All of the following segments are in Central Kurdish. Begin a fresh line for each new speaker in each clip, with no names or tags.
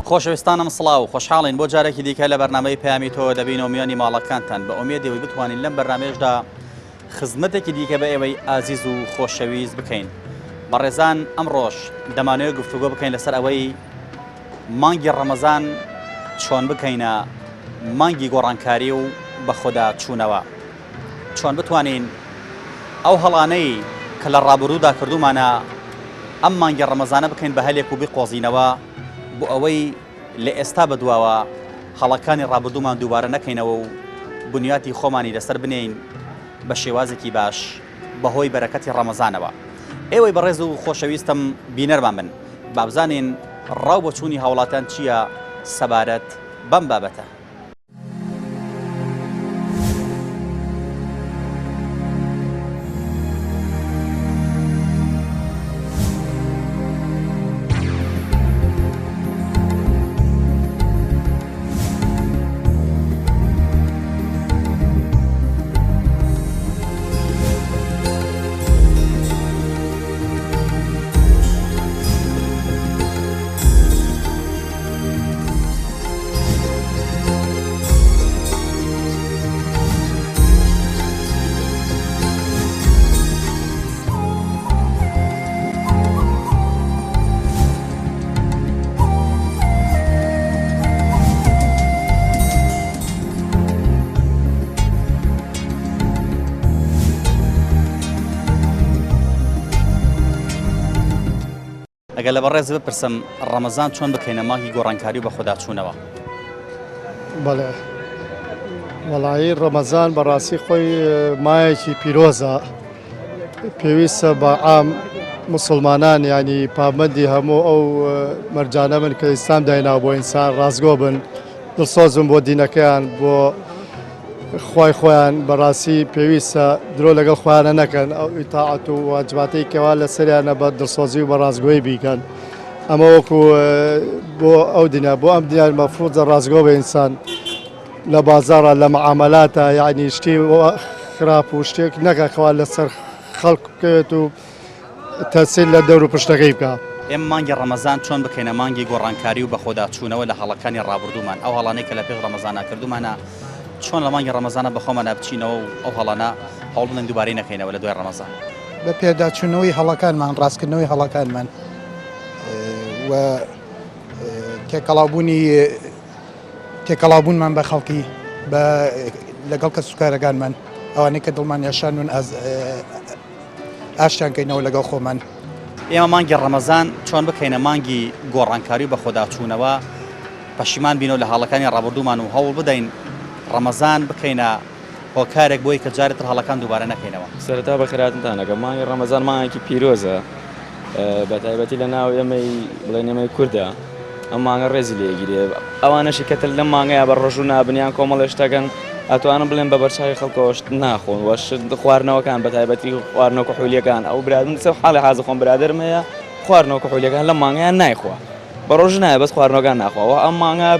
خۆشەویستانم سڵاو خۆشحاڵین بۆ جارێکی دیکە لە بەرنامەی پەیامی تۆ دەبین و میانی ماڵەکانتان بە ئومێدەوەی بتوانین لەم بەرنامێشدا خزمەتێکی دیکە بە ئێوەی ئازیز و خۆشەویست بکەین. بەڕێزان ئەمڕۆژ دەمانوێت گفتوگۆ بکەین لەسەر ئەوەی مانگی ڕەمەزان چۆن بکەینە مانگی گۆڕانکاری و بە خۆدا چوونەوە، چۆن بتوانین ئەو هەڵانەی کە لە ڕابردوودا کردومانە ئەم مانگی ڕەمەزانە بکەین بە هەلێک و بقۆزینەوە بۆ ئەوەی لە ئێستا بەدواوە هەڵەکانی ڕابردوومان دووبارە نەکەینەوە و بنیاتی خۆمانی لەسەر بنین بە شێوازێکی باش بەهۆی بەرەکەتی ڕەمەزانەوە. ئێوەی بەڕێز و خۆشەویستم بینەرمان بن با بزانین ڕاو بۆ چوونی هاوڵاتیان چییە سەبارەت بەم بابەتە. ئەگە لە بەڕێز بپرسم ڕەمەزان چۆن بکەینە مانگی گۆڕانکاری و بە خۆدا چوونەوە؟
بەڵێ وەڵایی ڕەمەزان بەڕاستی خۆی مایەکی پیرۆزە، پێویستە بە عام موسڵمانان ینی پابەندی هەموو ئەو مەرجانە من کە ئیسلام دایناوە بۆ ئینسان ڕازگۆ بن، دڵسۆزم بۆ دینەکەیان بۆ خوای خۆیان بەڕاستی پێویستە درۆ لەگەڵ خۆیانە نەکەن، ئەو ئیتاعەت و واجباتەی کەوا لە سەریانە بە دڵسۆزی و بە ڕازگۆیی بیکەن. ئەمە وەکو بۆ ئەو دنیا بۆ ئەم دیار مەفروضە ڕازگۆ بە ئینسان لە بازاڕە لە مەعامەلاتە، یعنی شتی خراپ و شتێک نەکەخوا لەسەر خەڵک بکەوێت و تەسیل لە دەور و پشتەکەی بکە.
ئێمە مانگی ڕەمەزان چۆن بکەینە مانگی گۆڕانکاری و بە خۆدا چوونەوە لە هەڵەکانی ڕابردوومان، ئەو هەڵانەی کە لە پێش ڕەمەزانە کردومانە چۆن لە مانگی ڕەمەزانە بە خۆمانە بچینەوە و ئەو هەڵانە هەوڵ بدەین دووبارەی نەکەینەوە لە دوای ڕەمەزان
بە پێداچوونەوەی هەڵەکانمان، ڕاستکردنەوەی هەڵەکانمان و تێکەڵاوبوونمان بە خەڵکی لەگەڵ کە سوکارەکانمان ئەوانەی کە دڵمان یاشانون ئاشتیان کەینەوە لەگەڵ خۆمان.
ئێمە مانگی ڕەمەزان چۆن بکەینە مانگی گۆڕانکاری و بە خۆدا چوونەوە، پەشیمان بینەوە لە هەڵەکانی ڕابردوومان و هەوڵ بدەین ڕەمەزان بکەینە هۆکارێک بۆی کە جارێتر هەڵەکان دووبارە نەکەینەوە.
سەرەتا بەخێراتتانەکە مانگی ڕەمەزان مانگێکی پیرۆزە، بە تایبەتی لە ناو ئێمەی بڵێن ئێمەی کووردە ئەم مانگە ڕێزی لێگیرێ. ئەوانەشی کەتر لەم مانگەیە بە ڕۆژوو نابنیان کۆمەڵ شتەکەن ئەتوانن بڵێن بە بەرچاوی خەڵکەوەشت ناخۆن وەش خواردنەوەکان بە تایبەتی خواردنەوە کحولیەکان. ئەو برادم سە حاڵی حاز خۆم برادرم هەیە خواردنەوە کحولیەکان لەم مانگەیان نایخوا، بە ڕۆژ نایە بەس خواردنەوەکان ناخواوە. ئەم مانگا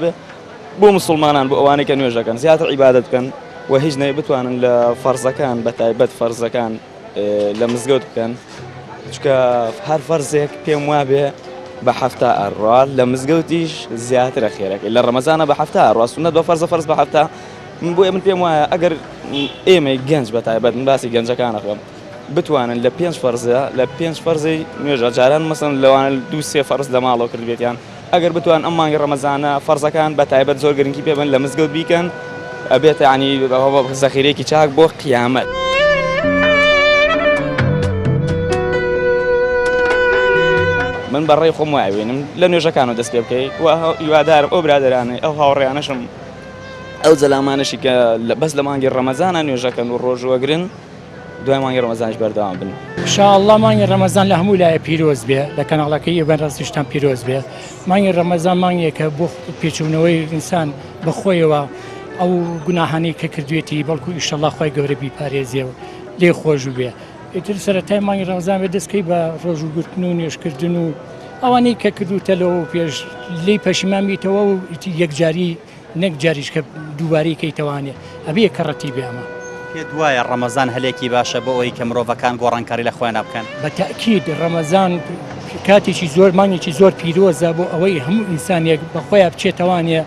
بۆ مسلمانان بۆ ئەوانەی کە نوێژەکەن زیاتر عیبادەت بکەن و هیچ نەی بتوانن لە فەرزەکان بە تایبەت فەرزەکان لە مزگەوت بکەن، چکە هەر فەرزێک پێم وابێ بە هەفتە ئەڕوا لە مزگەوتیش زیاترە خێرەکەی لە ڕەمەزانە بە هەفتە ئەڕوا سونەت بە فەرز بە هەفتە. بۆ من پێم وایە ئەگەر ئێمەی گەنج بە تایبەت من باسی گەنجەکانە خۆم بتوانن لە 5 فەرزە لە 5 فەرزەی نوێژە جاران مەسەن لەوانە 2-3 فەرز لە ماڵەوە کردبێتیان، ئەگەر بتوان ئەم مانگی ڕەمەزانە فەرزەکان بە تایبەت زۆر گرنگی پێ بن لە مزگەوت بیکەن، ئەبێت ینی زەخیرەیەکی چاک بۆ قیامەت. من بەڕێی خۆم وایێنم لە نوێژەکانەوە دەست پێ بکەیت و هیوادارم ئەو برادرانەی ئەو هاوڕێیانەشم ئەو جەلامانشی کە بەس لە مانگی ڕەمەزانە نوێژەکەن و ڕۆژوەگرن دوای مانگی ڕەمەزانش بەردەوام بن.
ئینشاءڵڵا مانگی ڕەمەزان لە هەموو لایە پیرۆز بێ، لە کەناڵەکەی ئێوەن ڕاستیشتان پیرۆز بێ. مانگی ڕەمەزان مانگێکە بۆ پێچوونەوەی ئینسان بەخۆیەوە ئەو گوناهانەی کە کردوێتی بەڵکو ئینشاءڵڵا خۆی گەورە بیپارێزێەوە لێ خۆش بێ. ئیتر سەرەتای مانگی ڕەمەزان بێ دەستکەی بە ڕۆژوگرتن و نوێژکردن و ئەوانەی کە کردوتەلەوە پێش لێی پەشیمان بیتەوە و یەکجاری نەک جاریش کە دووبارەی کەیتەوانێ ئەبێ کەڕەتی بێمە.
پێ دوایە ڕەمەزان هەلێکی باشە بۆ ئەوەی کە مرۆڤەکان گۆڕانکاری لە خۆیان بکەن؟
بە تەئکید ڕەمەزان کاتێکی زۆر مانگێکی زۆر پیرۆزە بۆ ئەوەی هەموو ئینسانێک بەخۆیان بچێتەوانێ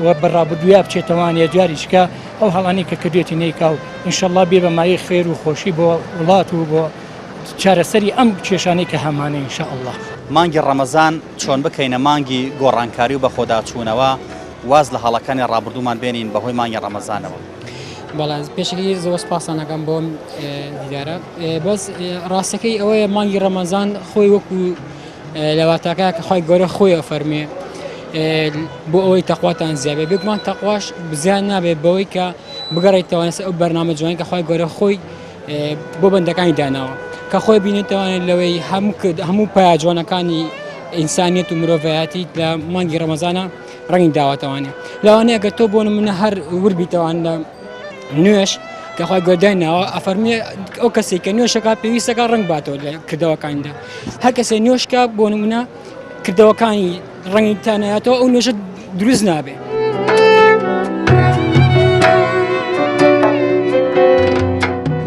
و بەڕابردوویە بچێتەوانێ جاریشکە ئەو هەڵانی کە کردوێتی نەیکا و ئینشەڵڵا بێ بەمایی خێر و خۆشی بۆ وڵات و بۆ چارەسەری ئەم کێشانەی کە هەمانە ئینشەئەڵڵا.
مانگی ڕەمەزان چۆن بکەینە مانگی گۆڕانکاری و بە خۆداچوونەوە واز لە هەڵەکانی ڕابردوومان بێنین بەهۆی مانگی ڕەمەزانەوە.
بەڵێ پێشکی زۆر سپاسانەکەم بۆم دیدارە بەس ڕاستەکەی ئەوەیە مانگی ڕەمەزان خۆی وەکو لەواتاکە کە خۆی گەورە خۆی فەرمێ بۆ ئەوەی تەقواتان زیابێ بێگومان تەقواش بزیان نابێت بەوەی کە بگەڕێتەوە ئەو بەرنامە جوان کە خۆی گەورە خۆی بۆ بەندەکانی داناوە کە خۆی بینێتەوانێت لەوەی هەموو پیا جوانەکانی ئینسانیت و مرۆڤایەتی لە مانگی ڕەمەزانە ڕەنگی داوەتەوانێ لەوانەیە گە تۆ بۆ نمونە هەر وربیتەوان لە نوێش کە خۆی گۆداینەوە ئەفەرمێ ئەو کەسێک کە نوێشەکە پێویستەکە ڕنگ باتەوە لە کردەوەکاندا هەر کەسێ نوێشکە بۆ نمونە کردەوەکانی ڕەنگی تانایەتەوە ئەو نوێژە دروست نابێ.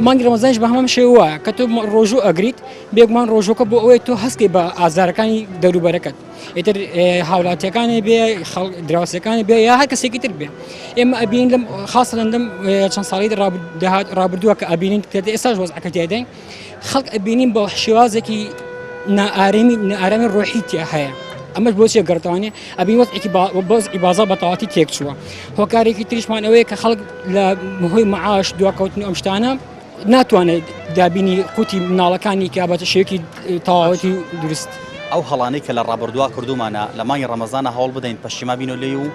مانگی ڕەمەزانیش بە هەمان شێوە وایە کە تۆ ڕۆژوو ئەگریت بێگومان ڕۆژۆکە بۆ ئەوەی تۆ هەستکەی بە ئازارەکانی دەوروبەرەکەت ئیتر هاوڵاتیەکانی بێ دراوسەکانی بێ یا هەر کەسێکی تر بێ ئێمە ئەبین لەم خاصە لەندەم چەند ساڵی ڕابردووە کە ئەبینین ئێستاش وەزعەکە تێدەین خەڵک ئەبینین بە شێوازێکی نائارامی ڕۆحی تیا هەیە ئەمەش بۆچێ گەڕتەوانێ ئەبین وەزعی بازار بە تەواتی تێک چووە هۆکارێکی تریشمان ئەوەیە کە خەڵک لە بەهۆی مەعاش دواکەوتنی ئەم شتانە ناتوانێت دابینی قوتی مناڵەکانی کە بەتە شێوەیەکی تەواوەتی دروست.
ئەو هەڵانەی کە لە ڕابردووە کردومانە لە مانگی ڕەمەزانە هەوڵ بدەین پەشیما بین و لێ و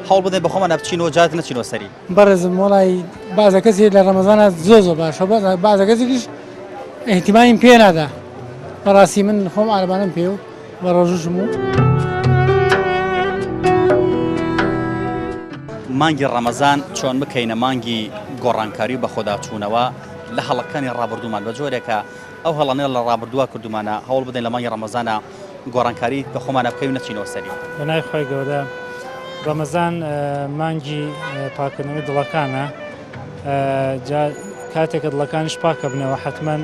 هەوڵ بدەین بەخۆمانە بچینەوە جات نەچینەوە سەری.
بەڕێزم وڵی بازە کەسی لە ڕەمەزانە زۆر باشە بازە کەسێکیش احتیمالیم پێ نادا بەڕاستی من خۆم ئالبانم پێ و بە ڕۆژوشم و
مانگی ڕەمەزان چۆن بکەینە مانگی گۆڕانکاری و بە خۆداچوونەوە لە هەڵەکانی ڕابردوومان بە جۆرێکە ئەو هەڵانەیە لە ڕابردووە کردومانە هەوڵ بدەین لە مانگی ڕەمەزانە گۆڕانکاری بە خۆمانە بکەین و نەچینەوە سەری.
بەنای خۆی گەورە ڕەمەزان مانگی پاکردنەوەی دڵەکانە کاتێکە دڵەکانیش پاکە بنەوە حتمما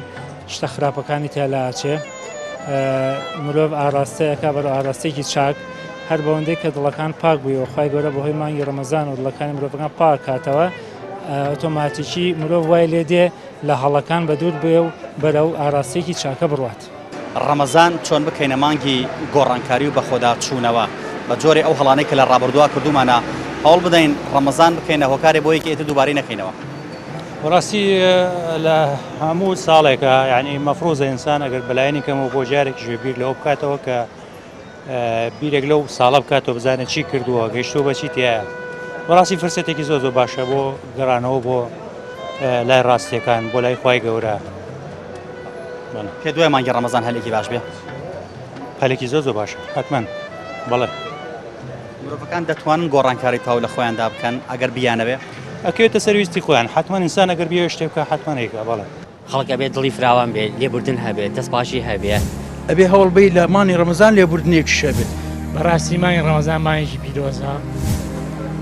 شتە خراپەکانی تێلاچێ مرۆڤ ئاراستەیەکە بەرەو ئاراستەیەکی چاک هەر بەوەندەی کە دڵەکان پاک بوویەوە خی گەورە بەهۆی مانگی ڕەمەزان و دڵەکانی مرۆڤەکان پاک کاتەوە ئۆتۆماتیکی مرۆڤ وای لێ دێ لە هەڵەکان بە دوور بێ و بەرەو ئاراستەیەکی چاکە بڕوات.
ڕەمەزان چۆن بکەینە مانگی گۆڕانکاری و بە خۆداچوونەوە بە جۆری ئەو هەڵانەی کە لە ڕابردووە کردومانە هەوڵ بدەین ڕەمەزان بکەینە هۆکارێ بۆیەکی ئێتر دووبارەی نەکەینەوە.
ڕاستی لە هەموو ساڵێکە یعنی مەفرۆزە ئینسان ئەگەر بەلایەنی کەمەوە بۆ جارێکی ژێ بیر لەوە بکاتەوە کە بیرێک لەو ساڵە بکاتەوە بزانێت چی کردووە گەیشتۆ بەچی تایە بەڕاستی فرسەتێکی زۆر باشە بۆ گەڕانەوە بۆ لای ڕاستیەکان بۆ لای خی گەورە.
پێ دوای مانگی ڕەمەزان هەلێکی باش بێ
هەلێکی زۆر باشە حتمما بەڵێ
مرۆڤەکان دەتوانن گۆڕانکاری تاو لە خۆیاندا بکەن ئەگەر بیانەوێ
ئەکەوێتە سەرویستی خۆیان حتمما ئینسان ئەگەر بێ شتێ بکە حتمما هەیەکە بەڵێ
خەڵک ئەبێت دڵی فراوان بێت لێبوردن هەبێت دەستپاشی هەبێت
ئەبێ هەوڵ بی لە مانی ڕەمەزان لێبوردنێکی شەبێت.
بەڕاستی مانگی ڕەمەزان مانگێکی پیرۆزە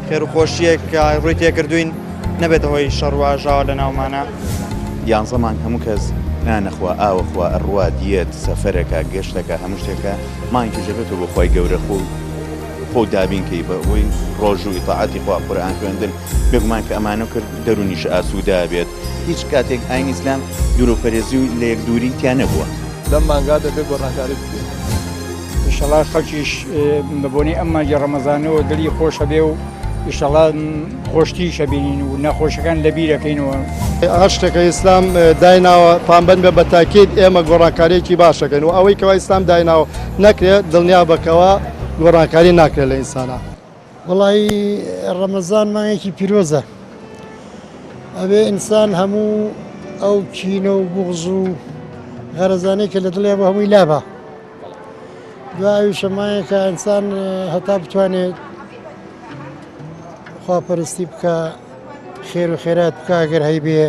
خێر و خۆشیەک کە ڕووی تێکردوین نەبێت هۆی شەڕواژاوە لە ناومانە.
یانزەمان هەموو کەس نانەخوا ئاوەخوا ئەڕوا دیەت سەفەرەکە گەشتەکە هەموو شتێکە مانگی ژەبێتەوە بۆ خۆی گەورە خۆ دابینکەی بە ئەوەی ڕۆژ و ئیتاعاتی خوا قورئان خوێندن بێگومان کە ئەمانە کرد دەرونیش ئاسوودا بێت هیچ کاتێک ئاینی ئیسلام دوورۆپەرێزی و لە یەکدووری تیا نەبووە.
لەم مانگا دەبێت گۆڕانکاری بکرێت. ئینشەڵا خەڵکیش بەبوونی ئەم مانگی ڕەمەزانەوە دڵی خۆشە بێ و ئینشەڵا خۆشتیشە بینین و نەخۆشەکان لەبیرەکەینەوە.
هەر شتێکە ئیسلام دایناوە پامبەن بە بەتاکید ئێمە گۆڕانکاریێکی باشەکەن و ئەوەی کەوا ئیسلام دایناوە نەکرێت دڵنیا بکەوە گۆڕانکاری ناکرێت لە ئینسانە.
وڵی ڕەمەزان مانگێکی پیرۆزە ئەبێ ئینسان هەموو ئەو کینە و بوغز و غەرەزانەی کە لە دڵێ بە هەمووی لابە دوای شەمایەکە ئینسان هەتا بتوانێت خواپەرستی بکە خێر و خێرات بکە ئەگەر هەیبێ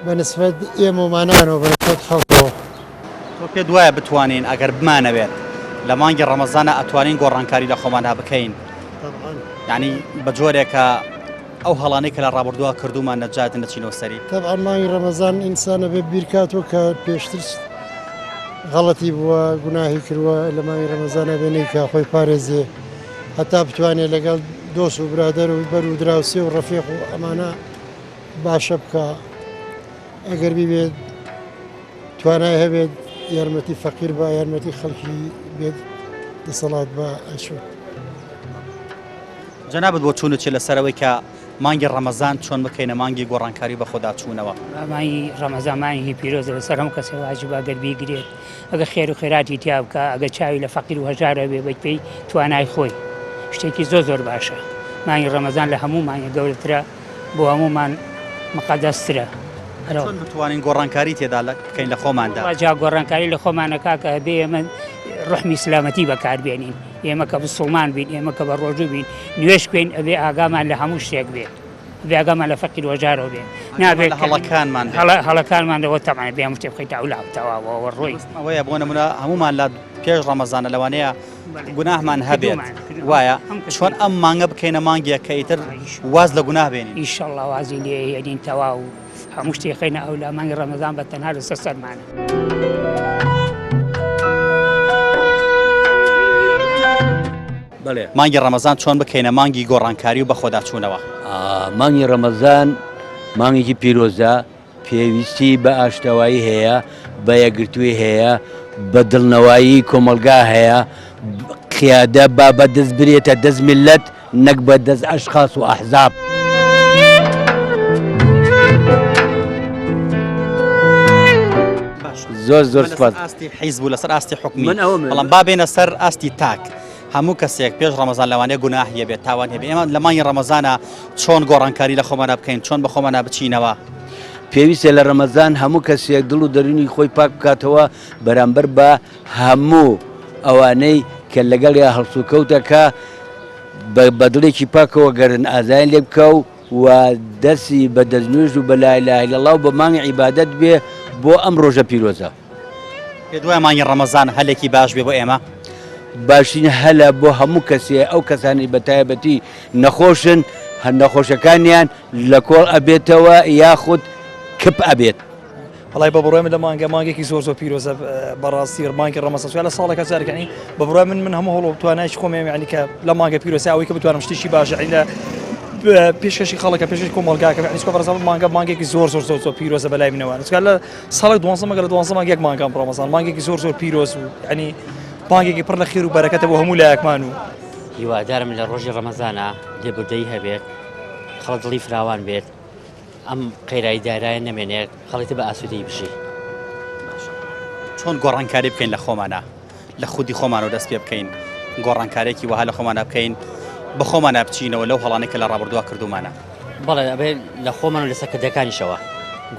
بە نسبەت ئێمەمانانەوە بەنسبەت خەڵکەوە.
تۆ پێ دوایە بتوانین ئەگەر بمانەوێت لە مانگی ڕەمەزانە ئەتوانین گۆڕانکاری لە خۆماندا بکەین یعنی بە جۆرێکە ئەو هەڵانەی کە لە ڕابردووە کردومان نەجات نەچینەوە سەری.
طبعا مانگی ڕەمەزان ئینسانە بێ بیرکاتەوە کە پێشتر غەڵەتی بووە گوناهی کردووە لە مانگی ڕەمەزانە بێنەی کە خۆی پارێزێ هەتا بتوانێت لەگەڵ دۆست و برادەر و بەر و دراوسێ و ڕەفیق و ئەمانە باشە بکە ئەگەر ببێت توانای هەبێت یارمەتی فەقیر بە یارمەتی خەڵکی بێت دەسەڵات بە ئەچوو
جەنابەت بۆ چوونت لەسەرەوەی کە مانگی ڕەمەزان چۆن بکەینە مانگی گۆڕانکاری بە خۆدا چوونەوە
مانگی ڕەمەزان مانگی پیرۆزە لەسەر هەموو کەسێ واجبە ئەگەر بیگرێت ئەگە خێر و خێراتی تیا بکە ئەگە چاوی لە فەقیر و هەژارە بێ بەی پێی توانای خۆی شتێکی زۆر باشە مانگی ڕەمەزان لە هەموو مانگە گەورەترە بۆ هەمومان مقەدەسترە
چۆن بتوانین گۆڕانکاری تێدا بکەین لە خۆماندا
جا گۆڕانکاری لە خۆمانەکە کە هەبێ ئێمە ڕحمی سلامەتی بەکاربێنین ئێمە کە بسڵمان بین ئێمە کە بە ڕۆژوو بین نوێش بکەین ئەبێ ئاگامان لە هەموو شتێک بێت بێگەمان لە فەقیر وەجارەوە بێ نابێت هەڵەکانمانەوە تەمانە بێ شتێ بخەیت تاولاوتەواوە ڕۆی
ئەوەیە بۆ نمونە هەمومان لە پێش ڕەمەزانە لەوانەیە گوناهمان هەبێت وایە چۆن ئەم مانگە بکەینە مانگیە کە ئیتر واز لە گوناه بێنین
ئیشەڵڵا وازی لێ هێنین تەواو هەموو شتێ خەینە ئەو لە مانگی ڕەمەزان بە تەنها لەسەر سەرمانە
مانگی ڕەمەزان چۆن بکەینە مانگی گۆڕانکاری و بە خۆدا چوونەوە
مانگی ڕەمەزان مانگێکی پیرۆزە پێویستی بە ئاشتەوایی هەیە بە یەکگرتووی هەیە بە دڵنەوایی کۆمەلگا هەیە قیادە با بە دەست برێتە دەست میلەت نەک بە دەست ئەشخاص و ئەحزاب زۆر سپاس
ئاستی حیزب و لەسەر ئاستی حکومی بەڵام با بێنە سەر ئاستی تاک هەموو کەسێک پێش ڕەمەزان لەوانەیە گوناهیە بێت تاوان هەبێت ئێمە لە مانگی ڕەمەزانە چۆن گۆڕانکاری لە خۆمانە بکەین چۆن بە خۆمانە بچینەوە
پێویستە لە ڕەمەزان هەموو کەسێک دڵ و دەرونی خۆی پاک بکاتەوە بەرامبەر بە هەموو ئەوانەی کە لەگەڵ یا هەڵسوکەوتەکە بە دڵێکی پاکەوە گەرن ئازایان لێ بکە و دەستی بە دەستنوێژ و بە لا ئیلاهە ئیلەڵڵا و بە مانگی عیبادەت بێ بۆ ئەم ڕۆژە پیرۆزە
پێ دوای مانگی ڕەمەزان هەلێکی باش بێ بۆ ئێمە
باشین هەلە بۆ هەموو کەسێ ئەو کەسانی بە تایبەتی نەخۆشن هەر نەخۆشەکانیان لە کۆڵ ئەبێتەوە یاخود کپ ئەبێت
هەڵای بە بڕای من لە مانگێکی زۆر پیرۆزە بەڕاستی مانگی ڕەمەزان لە ساڵێکە جارێکانی بە بڕای من هەموو هەوڵ توانایکی خۆم ینی کە لە مانگە پیرۆزە ئەوەی کە بتوانم شتێکی باشە لە پێشکەشی خەڵکە پێشی کۆمەلگاکە بەڕێزان مانگێکی زۆر پیرۆزە بەلای منەوە لە ساڵێک دوانزەمە لە دوانزەمە یەک مانگام ڕەمەزان مانگێکی زۆر پیرۆز و ینی مانگێکی پڕ لە خێر و بەرەکەتە بۆ هەموو لایەکمان و
هیوادارم لە ڕۆژی ڕەمەزانە لێبوردەی هەبێت خەڵک دڵی فراوان بێت ئەم قەیرایی دارایە نەمێنێت خەڵێتە بە ئاسوودەی بشی
چۆن گۆڕانکاری بکەین لە خۆمانە لە خودی خۆمانەوە دەست پێ بکەین گۆڕانکارێکی وەها لە خۆمانە بکەین بە خۆمانە بچینەوە لەو هەڵانێک کە لە ڕابردووە کردومانە
بەڵێ ئەبێ لە خۆمان و لە سەرکردەکانیشەوە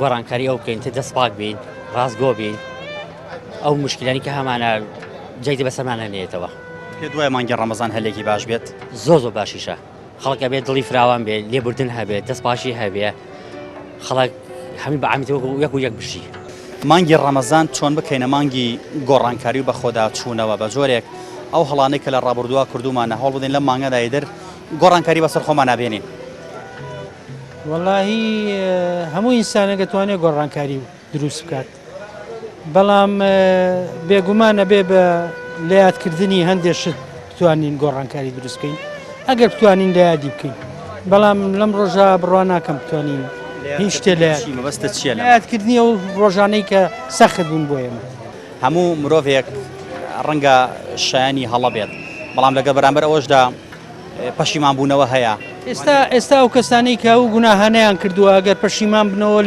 گۆڕانکاری ئەو بکەین تە دەست پاک بین ڕاستگۆ بین ئەو مشکلانی کە هەمانە جایدە بەسەرمان هەنێتەوە
پێ دوای مانگی ڕەمەزان هەلێکی باش بێت
زۆر باشیشە خەڵک ئەبێت دڵی فراوان بێت لێبوردن هەبێت دەست پاشی هەبێ خەڵک هەمی بەعامیتەوە یەک و یەک بشی
مانگی ڕەمەزان چۆن بکەینە مانگی گۆڕانکاری و بە خۆدا چوونەوە بە جۆرێک ئەو هەڵانەی کە لە ڕابردووە کردومانە هەوڵ بدەین لە مانگەدای در گۆڕانکاری بەسەر خۆمان نابێنین
وەڵاهی هەموو ئینسانە دەتوانێت گۆڕانکاری دروست بکات بەڵام بێگومانە بێ بە لایەتکردنی هەندێک شت بتوانین گۆڕانکاری دروست بکەین ئەگەر بتوانین لایەتی بکەین بەڵام لەم ڕۆژە بڕوا ناکەم بتوانین هیچ شتێ
مەبەستە چییە
لایەتکردنی ئەو ڕۆژانەی کە سەخت بوون بۆ ئێمە
هەموو مرۆڤێک ڕەنگە شایانی هەڵە بێت بەڵام لەگە بەرامبەر ئەوەشدا پەشیمان بوونەوە هەیە
ئێستا ئەو کەسانی کە ئەو گوناهانەیان کردووە ئەگەر پەشیمان بنەوە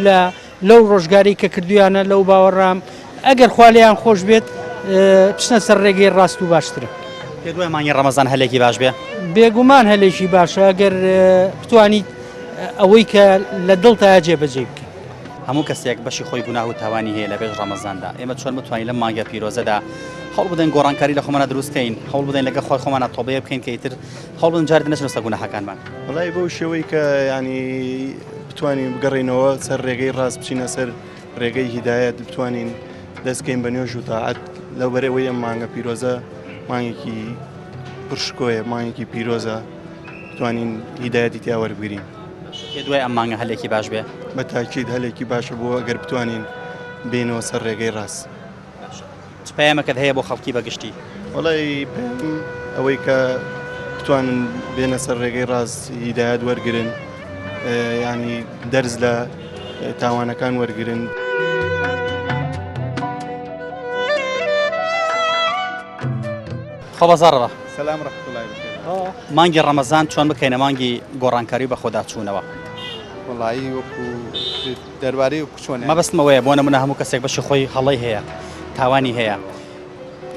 لەو ڕۆژگاری کە کردویانە لەو باوەڕام ئەگەر خوالیان خۆش بێت بچنە سەر ڕێگەی ڕاست و باشترە
پێ دوای مانگی ڕەمەزان هەلێکی باش بێ
بێگومان هەلێکی باشە ئەگەر بتوانیت ئەوەی کە لە دڵتا جێبەجێ بکە
هەموو کەسێک بەشی خۆی گوناه و تاوانی هەیە لە پێش ڕەمەزاندا ئێمە چۆن بتوانین لەم مانگە پیرۆزەدا هەوڵ بدەین گۆڕانکاری لە خۆمانە دروستکەین هەوڵ بدەین لەگە خۆی خۆمانە تۆبەیە بکەین کە ئیتر هەوڵ بدەین جارێ نەچنە سەر گوناهەکانمان
وەڵای بەو شێوەی کە ینی بتوانین بگەڕێنەوە سەر ڕێگەی ڕاست بچینە سەر ڕێگەی هیدایەت بتوانین دەستکەین بە نوێژ و تاعەت لەو بەرەوەی ئەم مانگە پیرۆزە مانگێکی پرشکۆیە مانگێکی پیرۆزە بتوانین هیدایەتی تیا وەربگرین
پێ دوای ئەم مانگە هەلێکی باش بێ
بە تاکید هەلێکی باشە بۆ ئەگەر بتوانین بینەوە سەر ڕێگەی ڕاست
چ پەیامەکەت هەیە بۆ خەڵکی بەگشتی؟
وڵی ئەوەی کە بتوانن بێنە سەر ڕێگەی ڕاست هیدایەت وەرگرن ینی دەرز لە تاوانەکان وەرگرن.
خۆبەزارڕە
سلام ڕحمەتوڵای بخێر.
مانگی ڕەمەزان چۆن بکەینە مانگی گۆڕانکاری بە خۆدا چوونەوە؟
وڵایی وەکو دەربارەی وەکو چۆنە
مەبەستمەوەیە بۆ نمونە هەموو کەسێک بەشی خۆی هەڵەی هەیە تاوانی هەیە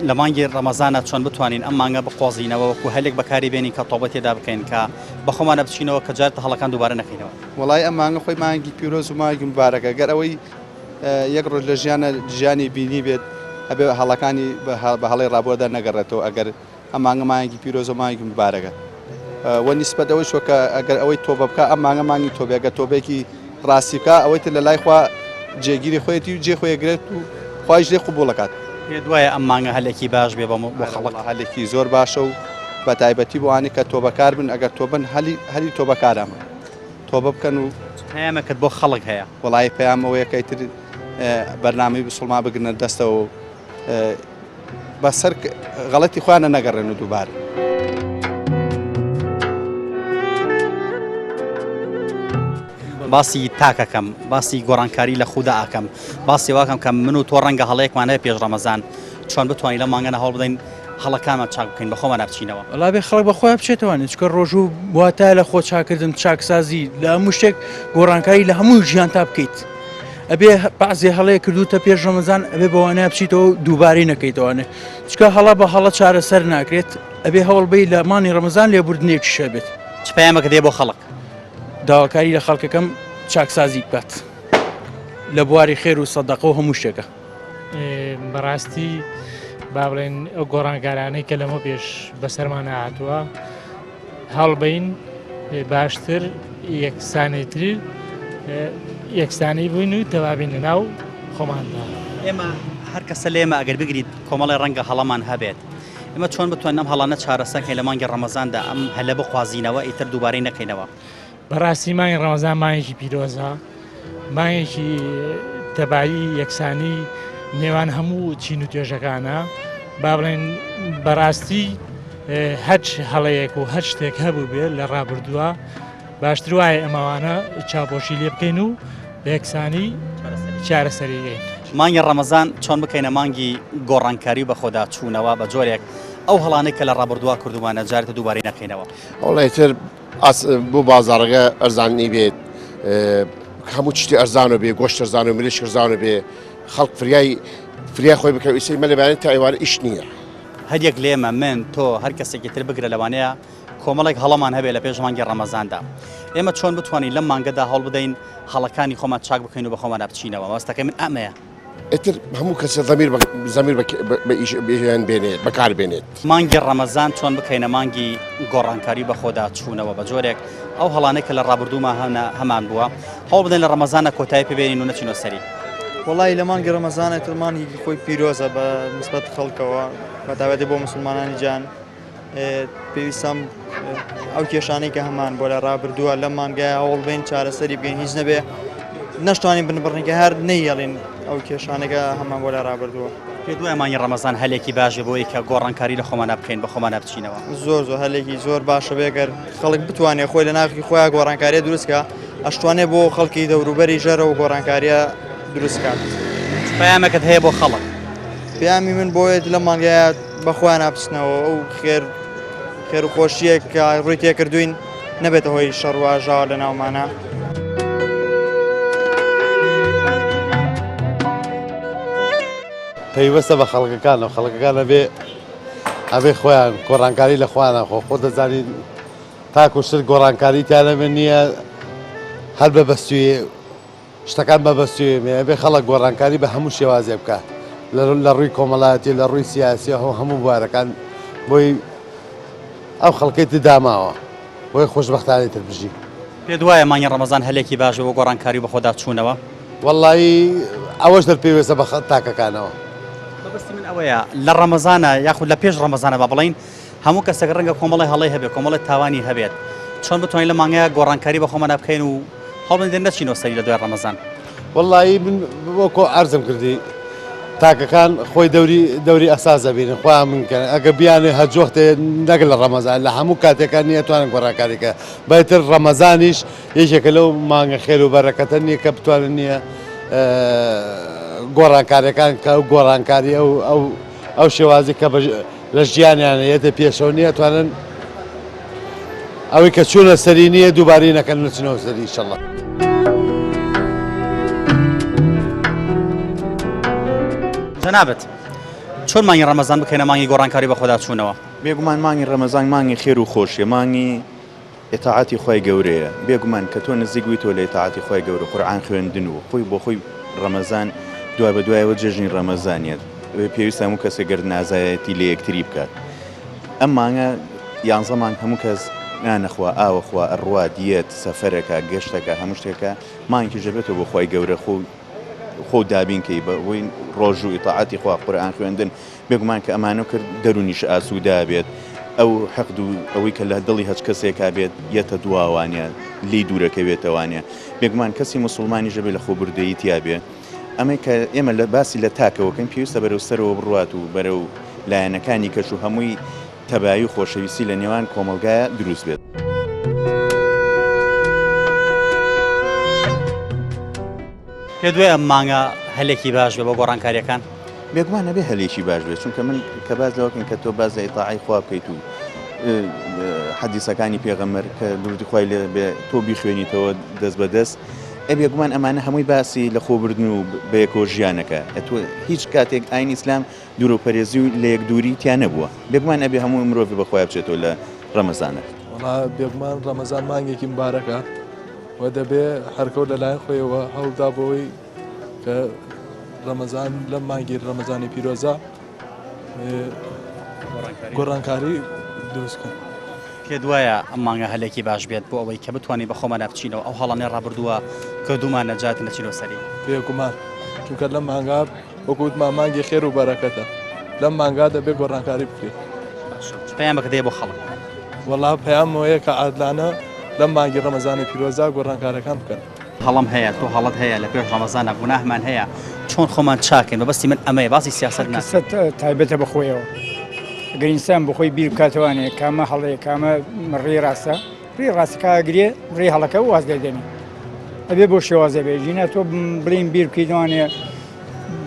لە مانگی ڕەمەزانە چۆن بتوانین ئەم مانگە بقۆزینەوە وەکو هەلێک بەکاری بێنین کە تۆبەت تێدا بکەین کە بە خۆمانە بچینەوە کە جارتە هەڵەکان دووبارە نەکەینەوە.
وڵای ئەم مانگە خۆی مانگی پیرۆز و مانگی مبارەکە گەر ئەوەی یەک ڕۆژ لە ژیانی بینی بێت ئەبێ هەڵەکانی بە هەڵی ڕابۆدا نەگەڕێتەوە ئەگەر ئەم مانگە مانگی پیرۆز و مانگی مبارەکە وە نیسبەت ئەوەی شوکە ئەگەر ئەوەی تۆبە بکە ئەم مانگە مانگی تۆبێگە تۆبێکی ڕاستی بکە ئەوەی تر لە لای خوا جێگیری خۆیەتی و جێ خۆیەگرێت و خوایش لێ قبوڵەکات.
پێ دوایە ئەم مانگە هەلێکی باش بێ بۆ خەڵک
هەلێکی زۆر باشە و بە تایبەتی بۆوانی کە تۆبەکار بن ئەگەر تۆبن هەلی تۆبەکارامە تۆبە بکەن و
پەیامەکەت بۆ خەڵک هەیە؟
وڵای پەیامەوەیەکەی تر بەرنامەی بسڵما بگرنە دەستەوە بەسەر غەڵەتی خوانە نەگەڕێن و دووبارە.
باسی تاکەکەم باسی گۆڕانکاری لە خوددا ئاکەم باسی واکەم کە من و تۆ ڕەنگە هەڵەیەکمان هەیە پێش ڕەمەزان چۆن بتوانین لە مانگەنە هەڵ بدەین هەڵەکانمان چاک بکەین بە خۆمان نابچینەوە.
وڵا بێ خەڵک بەخۆیان بچێتەوەنێت چکە ڕۆژ و واتای لە خۆ چاکردن چاکسازی لە هەموو شتێک گۆڕانکاری لە هەموو ژیان تا بکەیت ئەبێ بەعزێ هەڵەیە کردوتە پێش ڕەمەزان ئەبێ بەوانە بچیتەوە دووبارەی نەکەیتەوەنێ چکە هەڵا بە هەڵە چارەسەر ناکرێت ئەبێ هەوڵبەی لە مانی ڕەمەزان لێبوردنێکی شەبێت.
چ پەیامەکە دێ بۆ خەڵک؟
داواکاری لە خەڵکەکەم چاکسازی بکات لە بواری خێر و سەدەقە و هەموو شتێکە.
بەڕاستی با بڵێن ئەو گۆڕانکارانەی کە لەمە پێش بەسەرمان هاتووە هەڵبین باشتر یەکسانەیتر یەکسانی بووین و تەوابین لەناو خۆماندا.
ئێمە هەر کەسە لێمە ئەگەر بگریت کۆمەڵی ڕەنگە هەڵەمان هەبێت ئێمە چۆن بتوانین ئەم هەڵانە چارەسەرکەین لە مانگی ڕەمەزاندا ئەم هەلە بخوازینەوە ئیتر دووبارەی نەکەینەوە.
بەڕاستی مانگی ڕەمەزان مانگێکی پیرۆزە مانگێکی تەبایی یەکسانی نێوان هەموو چین و توێژەکانە با بڵێن بەڕاستی هەچ هەڵەیەک و هەر شتێک هەبوو بێت لە ڕابردووە باشتر وایە ئەمەوانە چاپۆشی لێ بکەین و بە یەکسانی چارەسەریگەین.
مانگی ڕەمەزان چۆن بکەینە مانگی گۆڕانکاری بە خۆدا چوونەوە بە جۆرێک ئەو هەڵانەی کە لە ڕابردووە کردومانە جارێتە دووبارەی نەکەینەوە.
وڵێتر بۆ بازارەکە ئەرزانی بێت هەموو شتی ئەرزانە بێ گۆشت ئەرزان و ملیش ئەرزانە بێ خەڵک فریا خۆی بکە ئیسی مە لەبانێت تا ئێوارە ئیش نییە.
هەریەک لێمە من تۆ هەر کەسێکی تر بگرە لەوانەیە کۆمەڵێک هەڵەمان هەبێت لە پێش مانگی ڕەمەزاندا ئێمە چۆن بتوانین لەم مانگەدا هەڵ بدەین هەڵەکانی خۆمان چاک بکەین و بە خۆمان نابچینەوە. مەبەستەکەی من ئەمەیە.
ئیتر هەموو کەسە زەمیر بێژیان بێنێت بەکار بێنێت.
مانگی ڕەمەزان چۆن بکەینە مانگی گۆڕانکاری بە خۆدا چوونەوە بە جۆرێک ئەو هەڵانەی کە لە ڕابردوومە هەمان بووە هەوڵ بدەین لە ڕەمەزانە کۆتایی پێبێنین و نەچینۆ سەری.
وڵی لە مانگی ڕەمەزانە ترمانێکی خۆی پیرۆزە بە نسبەت خەڵکەوە بەتابەتی بۆ مسلمانانی جان پێویستم ئەو کێشانەی کە هەمان بۆ لە ڕابردووە لە مانگای هەوڵ بین چارەسەری بگەین هیچ نەبێ نەشتوانین بنبڕنیکە هەر نەیەڵین ئەو کێشانێکە هەمان بۆ لە ڕابردووە.
پێ دوای مانگی ڕەمەزان هەلێکی باشە بۆی کە گۆڕانکاری لە خۆمان بکەین بە خۆمان بچینەوە.
زۆر هەلێکی زۆر باشە بێگەر خەڵک بتوانێت خۆی لە ناخی خۆیان گۆڕانکاریە دروستکە ئەشتوانێت بۆ خەڵکی دەوروبەری ژەرە و گۆڕانکاریە دروستکات.
پەیامەکەت هەیە بۆ خەڵک؟
پەیامی من بۆیت لە مانگایە بەخۆیان نابچنەوە ئەو خێر و خۆشیەک کە ڕووی تێکردوین نەبێتە هۆی شەڕواژاوە لە ناومانە.
پەیوەستە بە خەڵکەکانە خەڵکەکانە ئەبێ خۆیان گۆڕانکاری لە خوانە خۆ دەزانین تاکو شت گۆڕانکاری تیانەمە نییە هەر بەبەستوی شتەکان بەبەستوێ ئەبێ خەڵک گۆڕانکاری بە هەموو شێوازێ بکە لە ڕووی کۆمەڵایەتی لە ڕووی سیاسی هەموو بوارەکان بۆی ئەو خەڵکەی داماوە بۆی خۆشبەختانەی تر بژی.
پێ دوایە مانگی ڕەمەزان هەلێکی باش بۆ گۆڕانکاری بە خۆدا چوونەوە؟
وەڵایی ئەوەش دەرپێوێستە بە تاکەکانەوە.
بەبستی من ئەوەیە لە ڕەمەزانە یاخود لە پێش ڕەمەزانە با بڵین هەموو کەسێک ڕەنگە کۆمەڵی هەڵەی هەبێت کۆمەڵی تاوانی هەبێت چۆن بتوانین لە مانگەیە گۆڕانکاری بە خۆمان بکەین و هەڵ بدەین نەچینەوە سەری لە دوای ڕەمەزان.
وەڵایی من وەکو عەرزم کردی تاکەکان خۆی دەوری ئەساز دەبینن خۆیان منکەن ئەگە بیانێ هەجۆختێ نەگە لە ڕەمەزان لە هەموو کاتێکان نیە توانن گۆڕانکاریکە بەتر ڕەمەزانیش یەکێکە لەو مانگە خێر و بەرەکەتە نییە کە بتوانن نییە گۆڕانکاریەکان کە ئەو گۆڕانکاری ئەو شێوازی کە لە ژیانیانە یەتە پێشەوە نییە توانن ئەوەی کە چوونە سەری نییە دووبارەی نەکەن نچنەوە سەری ئینشەڵڵا.
جەنابەت چۆن مانگی ڕەمەزان بکەینە مانگی گۆڕانکاری بە خۆدا چوونەوە؟
بێگومان مانگی ڕەمەزان مانگی خێر و خۆشیە مانگی ئێتاعاتی خۆی گەورەیە بێگومان کە تۆ نزیک بوویتەوە لە ئێتاعاتی خۆی گەورە قورئان خوێندن و خۆی بۆ خۆی ڕەمەزان دوای بە دوایەوە جێژنی ڕەمەزانیەت پێویستە هەموو کەسێک گەرد نازایەتی لە یەکتری بکات ئەم مانگە 11 مانگ هەموو کەس نانەخوا ئاوەخوا ئەڕوا دیەت سەفەرەکە گەشتەکە هەموو شتێکە مانگی ژەبێتەوە بۆ خۆی گەورە خۆ دابینکەی بەوەی ڕۆژ و ئیتاعاتی خوا قورئان خوێندن بێگومان کە ئەمانە کرد دەرونیش ئاسوودا بێت ئەو حەقد و ئەوەی کە لە دڵی هەچ کەسێکا بێت یەتە دواوانە لی دوورەکەوێتەوانە بێگومان کەسی مسلمانی ژەبێ لە خۆبوردەیی تیا بێ ئەمەی کە ئێمە لە باسی لە تاکەوەکەن پێویستە بەرەو سەرەوە بڕوات و بەرەو لایەنەکانی کەش و هەمووی تەبایی و خۆشەویستی لە نێوان کۆمەلگایە دروست بێت.
پێ دوێ ئەم مانگە هەلێکی باش بێ بۆ گۆڕانکاریەکان
بێگومان نەبێ هەلێکی باش بێت چونکە من کە باز لەوەکەن کە تۆ باز لە ئیتاعی خوا بکەیت و حەدیسەکانی پێغەمبەر کە دوردی خوای لێ بێ تۆ بیخوێنیتەوە دەست بەدەست بێگومان ئەمانە هەمووی باسی لە خۆبردن و بە یەکۆ ژیانەکە ئەتۆ هیچ کاتێک ئاین ئیسلام دوورۆپەرێزی و لە یەکدووری تیان نەبووە بێگومان ئەبێ هەموو مرۆڤ بەخۆی بچێتەوە لە ڕەمەزانە
وڵا بێگومان ڕەمەزان مانگێکی مبارەکە و دەبێ هەرکەوت لەلایەن خۆیەوە هەوڵدا بەوەی کە ڕەمەزان لەم مانگی ڕەمەزانی پیرۆزە گۆڕانکاری دروستکەن.
پێ دوایە ئەم مانگە هەلێکی باش بێت بۆ ئەوەی کە بتوانین بە خۆمە نابچینەوە ئەو هەڵانێ ڕابردووە کە دوومان نەجات نەچینەوە سەری
بێگومان چونکە لەم مانگا وەکووتمان مانگی خێر و بەرەکەتە لەم مانگا دەبێت گۆڕانکاری بکرێت.
پەیام بەکە دێ بۆ خەڵک
وەڵا پەیامەوەیە کە عادلانە لەم مانگی ڕەمەزانی پیرۆزە گۆڕانکارەکان بکەن.
هەڵم هەیە تۆ هەڵت هەیە لە پێش ڕەمەزانە گوناهمان هەیە چۆن خۆمان چاکەین بەبەستی من ئەمەیە باسی سیاست
ناکەین تایبەتە بەخۆیەوە ئەگەر ئینسان بخۆی بیر بکاتەوانێ کامە هەڵەیە کامە ڕێ ڕاستە ڕێ ڕاستەکەگرێ ڕێ هەڵەکە واز دەدەنی ئەبێ بۆ شێوازە بێژینە تۆ بڵین بیر بکەیتوانێ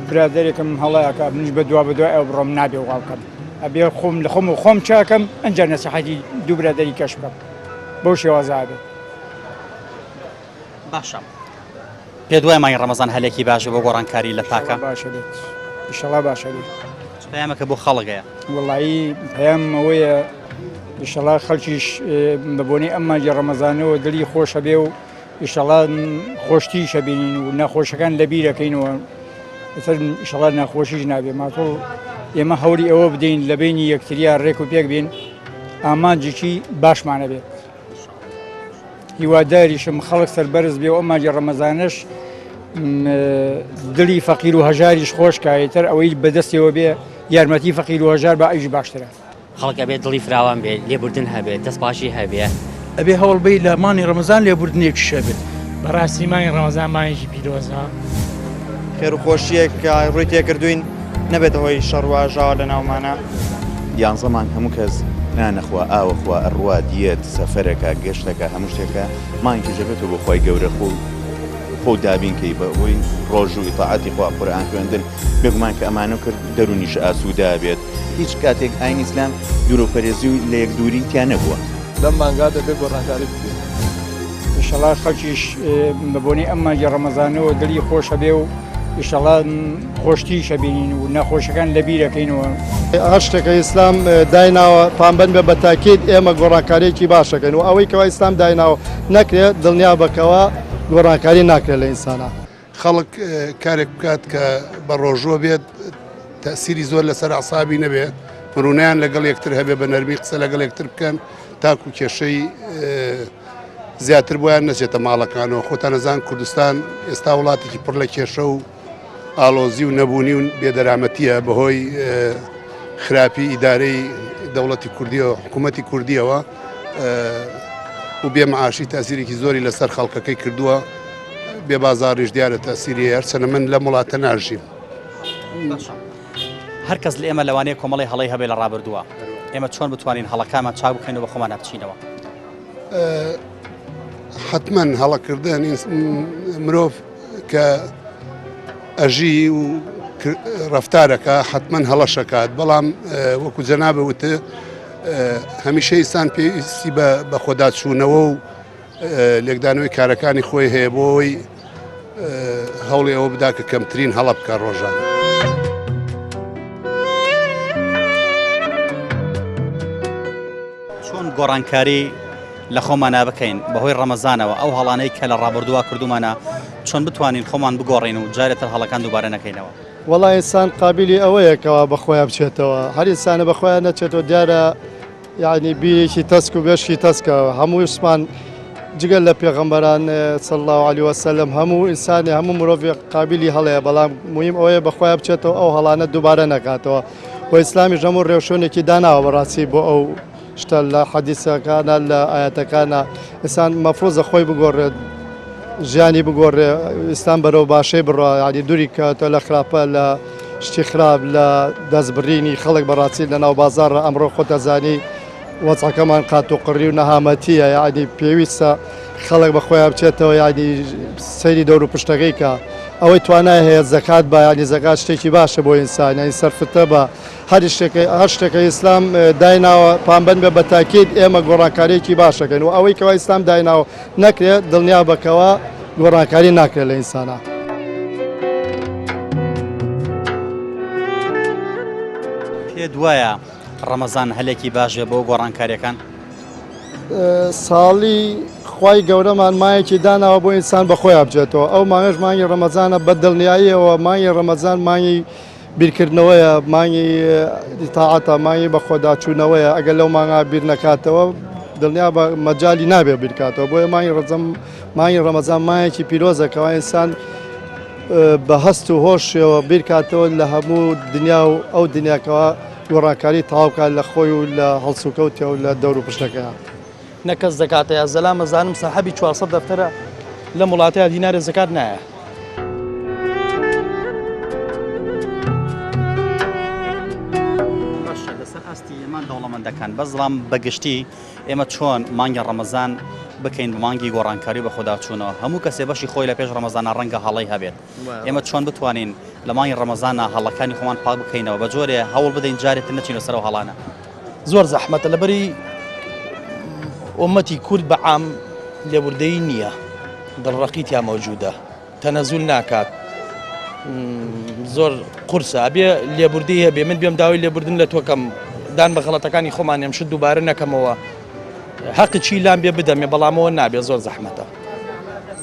برادێکم هەڵەیەکە منیش بە دوا بەدوای ئەو بڕۆم نابێ واڵکەم ئەبێ خۆم لە خۆم و خۆم چاکەم ئەنجا نەسەحەتی دوو برادەری کەش بکەم بەو شێوازە بێت.
باشە پێ دوای مانگی ڕەمەزان هەلێکی باشە بۆ گۆڕانکاری لە تاکە
باشە بێت ئینشەڵا باشە بێت.
پەیامەکە بۆ خەڵکەیە
وڵایی پەیام ئەوەیە ئینشەڵا خەڵکیش بەبوونی ئەم مانگی ڕەمەزانەوە دڵی خۆشە بێ و ئینشەڵا خۆشتیشە بینین و نەخۆشەکان لەبیرەکەینەوە ئینشەڵا نەخۆشیش نابێ ماتۆ ئێمە هەوری ئەوە بدەین لە بینی یەکتریا ڕێک و پێک بین ئامانجێکی باشمانە بێت. هیواداریشم خەڵک سەربەرز بێ و ئەم مانگی ڕەمەزانەش دڵی فەقیر و هەژاریش خۆشکایتر ئەوەی بەدەستەوە بێ یارمەتی فەقیر و هەژار بە ئەویش باشترە.
خەڵک ئەبێت دڵی فراوان بێت لێبوردن هەبێت دەستپاشی هەبێ
ئەبێ هەوڵ بێ لە مانی ڕەمەزان لێبوردنێکی شەبێت.
بەڕاستی مانگی ڕەمەزان مانگێکی پیرۆزە
خێر و خۆشیەک کە ڕووی تێکردوین نەبێت هۆی شەڕواژاوە لە ناومانە
11 مانگ هەموو کەس نانەخوا ئاوەخوا ئەڕوا دیەت سەفەرەکە گەشتەکە هەموو شتێکە مانگی ژەبێتەوە بۆ خۆی گەورە خۆ دابینکەی بەوەی ڕۆژ و ئیتاعاتی خوا قورئان خوێندن بێگومان کە ئەمانە کرد دەرونیش ئاسوودا بێت هیچ کاتێک ئاین ئیسلام دوورۆپەرێزی و لە یەکدووری تیان نەبووە.
لەم مانگا دەبێت گۆڕانکاری بکرێت.
ئینشەڵا خەڵکیش بەبوونی ئەم مانگی ڕەمەزانەوە دڵی خۆشە بێ و ئینشەڵا خۆشتیشە بینین و نەخۆشەکان لەبیرەکەینەوە.
هەر شتێکە ئیسلام دایناوە پامبەن بە بەتاکید ئێمە گۆڕانکاریێکی باشەکەین و ئەوەی کەوا ئیسلام دایناوە نەکرێت دڵنیا بکەوە گۆڕانکاری ناکرێت لە ئینسانە.
خەڵک کارێک بکات کە بە ڕۆژوە بێت تەسیری زۆر لەسەر عسابی نەبێت ڕوونیان لەگەڵ یەکتر هەبێ بە نەرمی قسە لەگەڵ یەکتر بکەن تاکو کێشەی زیاتر بۆیان نەچێتە ماڵەکانەوە. خۆتان نەزان کوردستان ئێستا وڵاتێکی پڕ لە کێشە و ئالۆزی و نەبوونی و بێدەرامەتیە بەهۆی خراپی ئیدارەی دەوڵەتی کوردیەوە حکوومەتی کوردیەوە و بێمەعاشی تاسیرێکی زۆری لەسەر خەڵکەکەی کردووە بێ بازاڕیش دیارە تاسیری هەرچەنە من لە وڵاتە ناژیم
هەر کەس لە ئێمە لەوانەیە کۆمەڵی هەڵی هەبێ لە ڕابردووە ئێمە چۆن بتوانین هەڵەکانمان چاک بکەین و بە خۆمان نابچینەوە
حتما هەڵەکردن مرۆڤ کە ئەژی و ڕفتارەکە حتما هەڵەشەکات بەڵام وەکو جەنابە وتە هەمیشە ئینسان پێویستی بە خۆداچوونەوە و لێکدانەوەی کارەکانی خۆی هەیە بۆی هەوڵی ئەوە بدا کە کەمترین هەڵە بکە ڕۆژانە.
چۆن گۆڕانکاری لە خۆمانە بکەین بەهۆی ڕەمەزانەوە ئەو هەڵانەی کە لە ڕابردووە کردومانە چۆن بتوانین خۆمان بگۆڕین و جارێتر هەڵەکان دووبارە نەکەینەوە
وەڵای ئینسان قابلی ئەوەیەکەوە بەخۆیان بچێتەوە هەر ئینسانە بەخۆیان نەچێتەوە دیارە یعنی بیرێکی تەسک و بێشی تەسکەوە هەموو عوسمان جگەل لە پێغەمبەران صلی الله علیه وسلم هەموو ئینسانی هەموو مرۆڤ قابلی هەڵەیە بەڵام مهم ئەوەیە بەخۆیان بچێتەوە ئەو هەڵانە دووبارە نەکاتەوە و ئیسلامیش هەموو ڕێوشونێکی داناوە بەڕاستی بۆ ئەو شتە لە حەدیثەکانە لە ئاەتەکانە ئینسان مەفروزە خۆی بگۆڕێت ژیانی بگۆڕێ ئیسلام بەرەو باشەی بڕە ینی دووری کاتە لە خراپە لە شتی خراپ لە دەستبڕینی خەڵک بەڕاستی لە ناو بازارڕە ئەمڕۆ خۆتەزانی وەچەکەمان قات و قڕی و نەهامەتیە یعنی پێویستە خەڵک بە خۆیان بچێتەوە یعنی سەیری دەور و پشتەکەی کە ئەوەی توانای هەیە زەکات بە ینی زەکات شتێکی باشە بۆ ئینسان ینی سەرفتە بە هەر شتێکە ئیسلام دایناوە پامبەن بێ بە تاکید ئێمە گۆڕانکاریەکی باشەکەن و ئەوەی کەەوە ئیسلام دایناوە نەکرێت دڵنیا بکەوە گۆڕانکاری ناکرێت لە ئینسانە.
پێ دوایە ڕەمەزان هەلێکی باشێ بۆ گۆڕانکاریەکان
ساڵی خی گەورەمان مایەکی داناوە بۆ ئینسان بەخۆی بجێتەوە ئەو مانگەش مانگی ڕەمەزانە بە دڵنیاییەوە مانگی ڕەمەزان مانگی بیرکردنەوەیە مانگی تاعاتە مانگی بە خۆداچوونەوەیە ئەگەر لەو مانگا بیر نەکاتەوە دڵنیا بە مەجای نابێ بیرکاتەوە بۆیە مانگی ڕەمەزان مایەکی پیرۆزەکەەوە ئینسان بە هەست و هۆشەوە بیرکاتەوە لە هەموو دنیا و ئەو دنیاکەوە گۆڕانکاری تاوکات لە خۆی و لە هەڵسوکەوتێ و لە دەور و پشتەکەیان
نەکەس زەکاتەیە زەلام مەزانم ساحەبی 400 دەفتەرە لە وڵاتەیە دینارە زەکات نایە
لەسەر ئاستی ئێمان دەوڵەمەندەکان بەزڵام بەگشتی ئێمە چۆن مانگی ڕەمەزان بکەین بە مانگی گۆڕانکاری بە خۆداچوونەوە هەموو کەسێ بەشی خۆی لە پێش ڕەمەزانە ڕەنگە هەڵی هەبێت ئێمە چۆن بتوانین لە مانگی ڕەمەزانە هەڵەکانی خۆمان پاک بکەینەوە بە جۆرێ هەوڵ بدەین جارێتتر نەچینە سەر و هەڵانە
زۆر زەحمەتە لەبەری ئومەتی کورد بەعام لێبوردەیی نییە دڵڕەقیتیا مەوجودە تەنەزول ناکات زۆر قورسە ئەبێ لێبوردی هەبێ من بێم داوای لێبوردن لە تۆکەم دان بە غەڵەتەکانی خۆمان ئەم شت دووبارە نەکەمەوە حەقی چی لام بێ بدەمێ بەڵامەوە نابێت زۆر زەحمەتە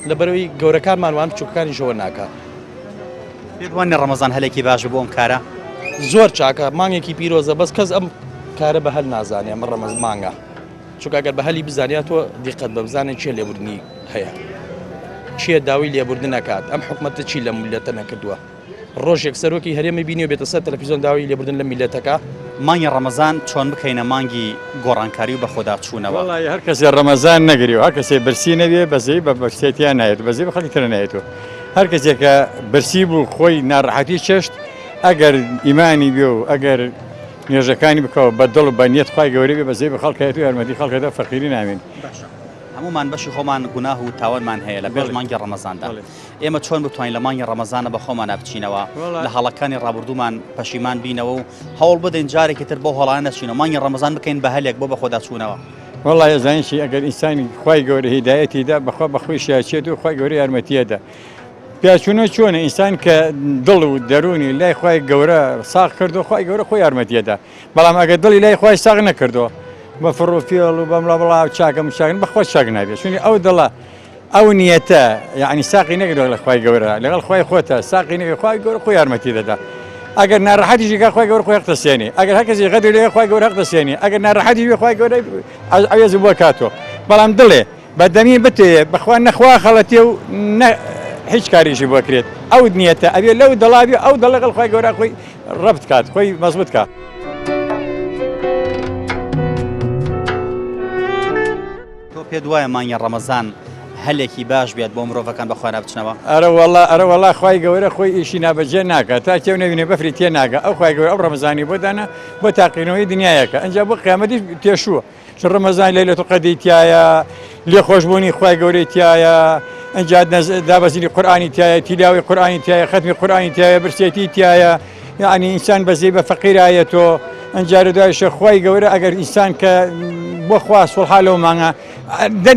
لەبەرەوەی گەورەکانمان وان بچووکەکانی شەوە ناکات
پێوانێ ڕەمەزان هەلێکی باشە بۆ ئەم کارە
زۆر چاکە مانگێکی پیرۆزە بەس کەس ئەم کارە بە هەل نازانێ ئەمە ڕەمەز مانگە چونکە ئەگەر بە هەلی بزانیاتەوە دیقەت بە بزانێت چیە لێبوردنی هەیە چیە داوای لێبوردن نکات ئەم حکومەتە چی لە میلەتە نەکردووە ڕۆژێک سەرۆکی هەرێمی بینی و بێتە سەر تەلەڤیزیۆن داوای لێبوردن لە میلەتەکە
مانگی ڕەمەزان چۆن بکەینە مانگی گۆڕانکاری و بە خۆداچوونەوە
وڵای هەر کەسێ ڕەمەزان نەگری و هەر کەسێ برسی نەبێ بەزەی بە بەرسێتیان نایێت بەزەی بە خەڵکی ترە نایێتەوە هەر کەسێکە برسی بوو خۆی ناڕەحەتی چێشت ئەگەر ئیمانی بێ و ئەگەر نوێژەکانی بکەوە بە دڵ و بە نیەت خوای گەورەی بێ بەزەی بە خەڵکایەت و یارمەتی خەڵکەدا فەقیری نامێن
هەمومان بەشی خۆمان گوناه و تاوانمان هەیە لە پێش مانگی ڕەمەزاندا ئێمە چۆن بتوانین لە مانگی ڕەمەزانە بە خۆمان بچینەوە لە هەڵەکانی ڕابردوومان پەشیمان بینەوە و هەوڵ بدەین جارێکی تر بۆ هەڵانە نەچینەوە مانگی ڕەمەزان بکەین بە هەلێک بۆ بە خۆداچوونەوە
وڵای ئەزانشی ئەگەر ئینسانی خوای گەورە هیدایەتیدا بەخوا بەخۆی شیاچێت و خوای گەورەی یارمەتیەدا پیاچوونە چۆنە ئینسان کە دڵ و دەرونی لای خوای گەورە ساغ کردو خوای گەورە خۆی یارمەتیەدا بەڵام ئەگەر دڵی لای خوای ساغ نەکردەوە بە فڕۆفێڵ و بەمڵا بڵاو چاکەم چاکن بەخۆ چاک نابێت چونی ئەو دڵە ئەو نیەتە یعنی ساقی نەگرێت لە خوای گەورە لەگەڵ خوای خۆتە ساقی نەگەی خوای گەورە خۆی یارمەتی دەدا ئەگەر ناڕەحەتیشی کە خوای گەورە خۆی هەقدەسێنێ ئەگەر هەر کەسێک غەدر لێ خوای گەورە هەقدەسێنێ ئەگەر ناڕەحەتی بێ خوای گەورە ئەوێز بۆ کاتۆ بەڵام دڵێ بەدەمی بتێ بەخوا نەخوا خەڵەتێ و هیچ کاریشی بۆ کرێت ئەو نیەتە ئەبێ لەو دڵابی ئەو دڵ لەگەڵ خوای گەورە خۆی ڕەبت کات خۆی مەزبوط کات
پێ دوایە مانگی ڕەمەزان هەلێکی باش بێت بۆ مرۆڤەکان بەخۆیان بچنەوە.
ئەرە وڵا خی گەورە خۆی ئیشی نابەجێ ناکات تا کێو نەبینێ بەفری تێ ناگە ئەو خی گەورە ئەو ڕەمەزانی بۆ دانا بۆ تاقینەوەی دنیایەکە ئەنج بۆ قیامەتی تێشووە چ ڕەمەزان لەیلەتو قەدری تایە لێ خۆشببوونی خی گەورەی تایە ئەنج دابەزینی قورئانی تایە تیلاوی قورئانی تایە ختمی قورئانی تایە برسێتی تایە یعنی ئینسان بەزەی بە فەقیرایەتەوە ئەنجارە دوایشە خی گەورە ئەگەر ئینسان کە بۆ خوا سڵحالەوە مانگە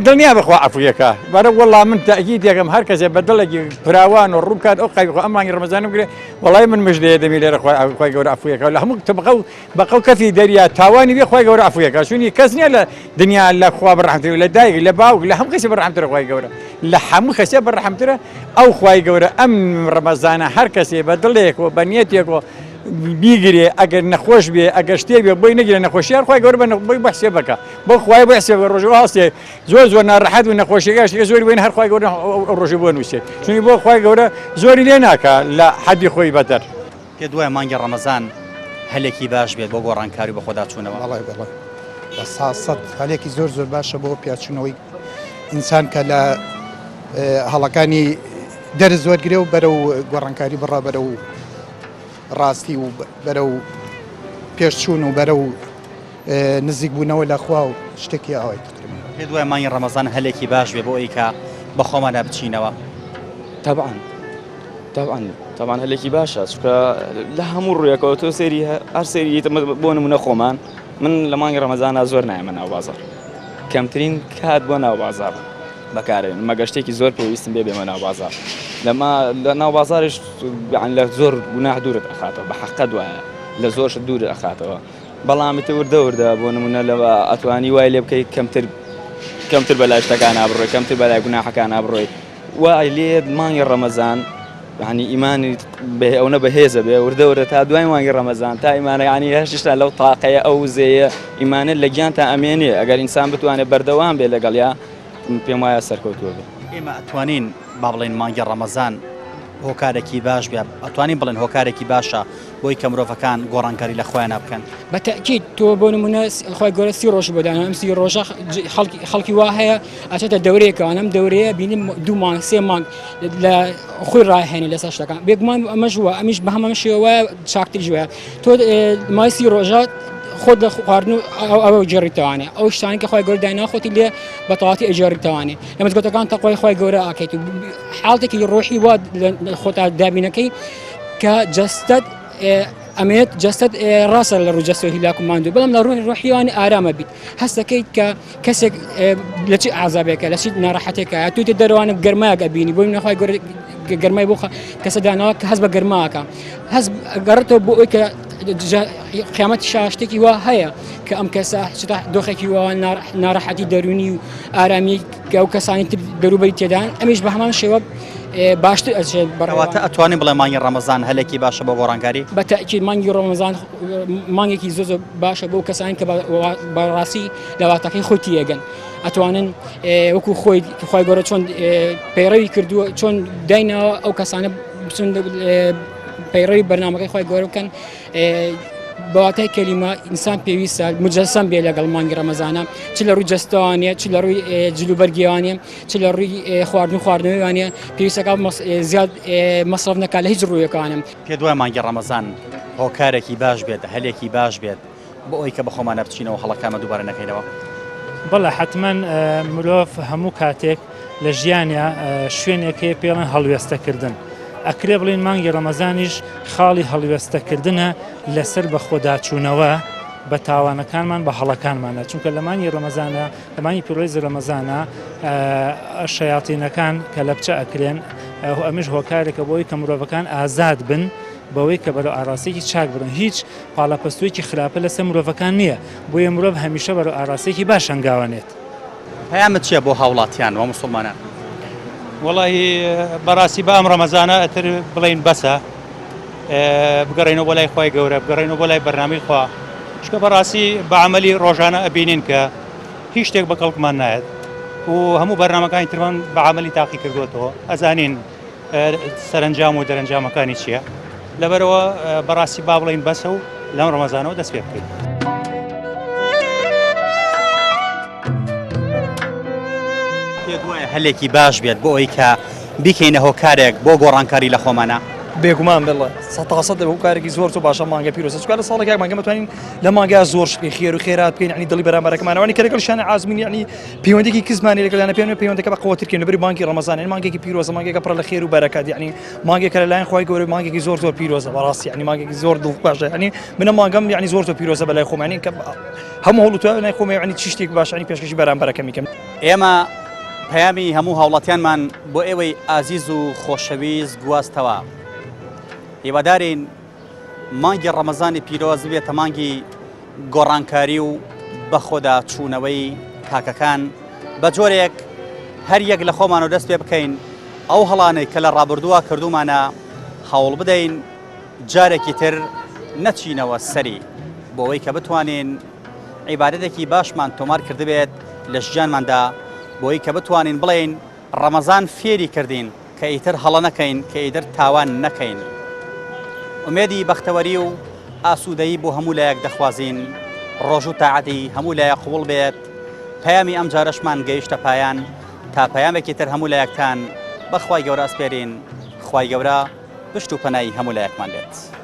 دڵنیا بخوا عفویەکە بەرە وەڵام من تاکید یەکەم هەر کەسێ بە دڵێکی فراوان و ڕووکات ئەو قایخۆ ئەمانی ڕەمەزانم گرێ وەڵای من مژدەیە دەمی لێرە خی گەورە عفویەکە لە هەموو بەقەو کەفی دەریا تاوانی بێ خی گەورە عفویەکە چونی کەس نییە لە دنیا لە خوا بەڕەحمتر لە دایک لە باوک لە هەموو کەسی بەڕەحمترە خی گەورە لە هەموو کەسێ بەڕەحمترە ئەو خی گەورە ئەم ڕەمەزانە هەر کەسێ بە دڵێک و بە نیەتێک بیگرێ ئەگەر نەخۆش بێ ئەگەر شتێ بێ بۆی نەگرێ نەخۆشیار خی گەورە بۆی بەحسێ بکە بۆ خخوای بەحسێ بە ڕۆژ هەستێ زۆر ناڕەحەت و نەخۆشیگەشت زۆری بین هەر خی گەورە ڕۆژی بۆ نووسێت چونی بۆ خی گەورە زۆری لێ ناکە لە حەدی خۆی بەدەر
پێ دوای مانگی ڕەمەزان هەلێکی باش بێت بۆ گۆڕانکاری بە خۆدا چوونەوە
بە ساسەد هەلێکی زۆر باشە بۆ پیاچوونەوەی ئینسان کە لە هەڵەکانی دەرز وەرگرێ و بەرە و گۆڕانکاری بڕا بەرە و ڕاستی و بەرە و پێشچوون و بەرە و نزیک بوونەوە لەخوا و شتێکی ئاوای
پێ دوای مانگی ڕەمەزان هەلێکی باش بێ بۆ ئەی کە بە خۆمانە بچینەوە.
طبعا هەلێکی باشە چکە لە هەموو ڕوویەکەەوە تۆ سێری هەر سێری بۆ نمونە خۆمان من لە مانگی ڕەمەزانە زۆر نایمە ناو بازار کەمترین کات بۆ ناو بازار بەکارێن مەگەشتێکی زۆر پێویستم بێمە ناو بازار لە ناو بازارش لە زۆر گوناح دوورت ئەخاتەوە بە حەقەت وایە لە زۆرش دوور ئەخاتەوە بەڵامی وردە بۆ نمونە لەوە ئەتوانی وای لێ بکەیت کەمتر بەلای شتەکان نابڕۆی کەمتر بەلای گوناحەکان نابڕۆی وای لێ مانگی ڕەمەزان ینی ئیمانی ئەوە بەهێزە بێ وردە تا دوای مانگی ڕەمەزان تا ئیمانە ینی هەشتا لەو تاقەیە ئەو زەیە ئیمانێت لە گیان تا ئەمێنێ ئەگەر ئینسان بتوانێت بەردەوام بێ لەگەڵیا پێم وایە سەرکەوتووە بێ
ئێمە ئەتوانین با بڵێن مانگی ڕەمەزان هۆکارێکی باش بێ ئەتوانین بڵێن هۆکارێکی باشە بۆی کە مرۆڤەکان گۆڕانکاری لە خۆیان بکەن
بەتەکیید تۆ بۆ نمونە خی گەورە 30 ڕۆژ بەدانا ئەم 30 ڕۆژە خەڵکی وا هەیە ئەچێتە دەورەیەکەوان ئەم دەورەیە بینیم 2 مانگ 3 مانگ لە خۆی ڕاهێنی لەسەر شتەکان بێگومان ئەمەش وە ئەمیش بە هەمەم شێوە چاکتر ژوە تۆ مای 30 ڕۆژات خۆت لە خواردن ئەوە جێڕیتەوانێ ئەو شتانی کە خی گەورە دایناخۆتی لێ بەتەواتی ئەجێڕیتەوانێ لە مزگەوتەکان تەقۆی خی گەورە ئاکەیت و حاڵتێکی ڕۆحی وا خۆتا دابینەکەی کە جەستت ئەمێت جەستت ڕاستە لە ڕووجەستەوە هیلاک و ماندوو بەڵام لە ڕووی ڕۆحیوانی ئارامە بیت هەست دەکەیت کە کەسێک لە چی ئازابێکە لە چی ناڕەحەتێکە تو تێ دەروانە گەرمایەک ئەبینی بۆی نەخوای گەورە گەرمای بۆ کەسە داناوە کە هەست بە گەرماکە هەست گەڕێتەوە بۆ ئەوی کە قیامەتی شاشتێکی وا هەیە کە ئەم کەسە دۆخێکی وەوە ناڕەحەتی دەرونی و ئارامی کە ئەو کەسانی دەروبەری تێدان ئەمیش بە هەمان شێوە باشتر ئەچێت
بەڕەواتە ئەتوانین بڵێ مانگی ڕەمەزان هەلێکی باشە بۆ گۆڕانکاری
بەتەکیید مانگی ڕەمەزان مانگێکی زۆر باشە بۆ کەسانی کە بەڕاستی لەواتەکەی خۆی تێگەن ئەتوانن وەکو خۆی خی گەورە چۆن پەیڕەوی کردووە چۆن داینەوە ئەو کەسانە بچون پەیڕەوی بەرنامەکەی خی گەورە بکەن بەواتای کەلیمە ئینسان پێویستە مجەسەم بێ لەگەڵ مانگی ڕەمەزانە چ لە ڕووی جەستەوانێ چ لە ڕووی جلوبەرگیوانێ چ لە ڕووی خواردنەوەیوانێ پێویستەکە زیاد مەسرف نەکات لە هیچ ڕوویەکانم
پێ دوای مانگی ڕەمەزان هۆکارێکی باش بێت هەلێکی باش بێت بۆ ئەوی کە بە خۆمانە بچینەوە هەڵەکانمە دووبارە نەکەینەوە
بەڵێ حتمما مرۆڤ هەموو کاتێک لە ژیانە شوێنێکی پێڵێن هەڵوێستەکردن ئەکرێ بڵین مانگی ڕەمەزانیش خاڵی هەڵوێستەکردنە لەسەر بە خۆداچوونەوە بە تاوانەکانمان بە هەڵەکانمانە چونکە لە مانگی ڕەمەزانە لە مانگی پیرۆزی ڕەمەزانە شەیاطینەکان کە لە بچە ئەکرێن ئەمیش هۆکارێکە بۆی کە مرۆڤەکان ئازاد بن بەوەی کە بەرەو ئاراسێکی چاک بڕن هیچ پاڵەپەستوویەکی خراپە لەسەر مرۆڤەکان نییە بۆیە مرۆڤ هەمیشە بەرەو ئاراسێکی باش هەنگاوانێت
پەیامت چییە بۆ هاوڵاتیان و موسڵمانان
وەڵی بەڕاستی بە ئەم ڕەمەزانە ئەتر بڵین بەسە بگەڕێنەوە بۆ لای خۆی گەورە بگەڕێنەوە بۆ لای بەرنامەی خوا چکە بەڕاستی بە عەمەلی ڕۆژانە ئەبینین کە هیچ شتێک بە کەڵکمان نایەت و هەموو بەرنامەکانی ترمان بە عەمەلی تاقی کردوێتەوە ئەزانین سەرنجام و دەرەنجامەکانی چییە لەبەرەوە بەڕاستی با بڵین بەسە و لەم ڕەمەزانەوە دەست پێ بکەین
هەلێکی باش بێت بۆ ئەوی کە بیکەینە هۆکارێک بۆ گۆڕانکاری لە خۆمانە
بێگومان بڵێ سەد بە کارێکی زۆر و باشە مانگە پیرۆزە چکار لە ساڵێک مانگە متوانین لە مانگا زۆر شتێک خێر و خێرات بکەین ینی دڵی بەرامبەرەکەمانەوەی کە لەگەڵشانە ئازمین ینی پەیوەندێکی کزمانی لەگەڵیانە پێوانێ پەیوەندەکە بە قوترکردن لەبەری بانکی ڕەمەزان ینی مانگێکی پیرۆزە مانگێکە پڕ لە خێر و بەرەکات ینی مانگێکە لەلایەن خۆی گەورە مانگێکی زۆر پیرۆزە بەڕاستی ینی مانگێکی زۆر دڵ باشە ینی منە مانگەم ینی زۆر پیرۆزە بەلای خۆمانی کە هەموو هەوڵ خۆم ینی چ شتێک باش ینی پێشکەشی بەرامبەرەکە میکەم
ئێمە پەیامی هەموو هاوڵاتیانمان بۆ ئێوەی ئازیز و خۆشەویست گواستەوە هیوادارین مانگی ڕەمەزانی پیرۆز بێتە مانگی گۆڕانکاری و بەخۆدا چوونەوەی تاکەکان بە جۆرێک هەر یەک لە خۆمان و دەست پێ بکەین ئەو هەڵانەی کە لە ڕابردووە کردومانە هەوڵ بدەین جارێکی تر نەچینەوە سەری بۆ ئەوەی کە بتوانین عیبادەتێکی باشمان تۆمار کردبێت لە ژیانماندا بۆی کە بتوانین بڵێن ڕەمەزان فێری کردین کە ئیتر هەڵە نەکەین کە ئیتر تاوان نەکەین ئومێدی بەختەوەری و ئاسوودەیی بۆ هەموو لایەک دەخوازین ڕۆژ و تاعەتی هەموو لایەک قوڵ بێت پەیامی ئەم جارەشمان گەیشتە پایان تا پەیامێکی تر هەموو لایەکتان بەخوای گەورە ئەسپێرین خوای گەورە پشت و پەنای هەموو لایەکمان بێت